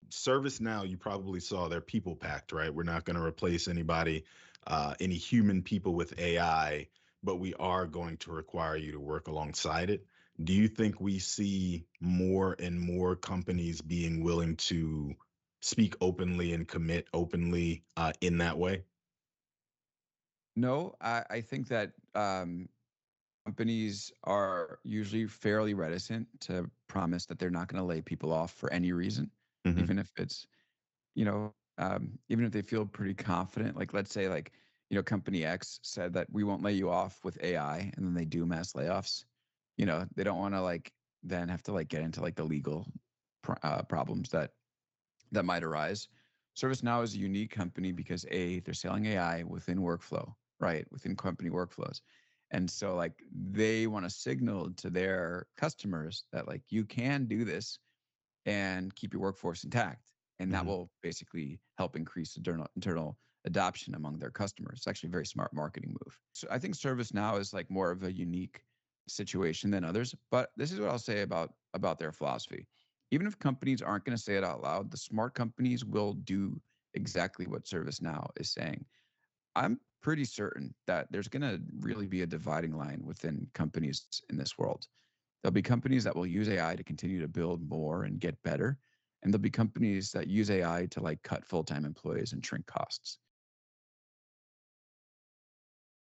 ServiceNow, you probably saw their people packed, right? We're not going to replace anybody, any human people with AI, but we are going to require you to work alongside it. Do you think we see more and more companies being willing to speak openly and commit openly in that way? No, I think that companies are usually fairly reticent to promise that they're not going to lay people off for any reason, Hmm. even if it's, even if they feel pretty confident. Like, let's say, like, company X said that we won't lay you off with AI, and then they do mass layoffs. They don't want to like then have to like get into like the legal problems that might arise. ServiceNow is a unique company because they're selling AI within workflow, right? Within company workflows. And so like they want to signal to their customers that like you can do this and keep your workforce intact. And that Hmm. will basically help increase internal adoption among their customers. It's actually a very smart marketing move. So I think ServiceNow is like more of a unique situation than others. But this is what I'll say about their philosophy. Even if companies aren't going to say it out loud, the smart companies will do exactly what ServiceNow is saying. I'm pretty certain that there's going to really be a dividing line within companies in this world. There'll be companies that will use AI to continue to build more and get better. And there'll be companies that use AI to like cut full-time employees and shrink costs.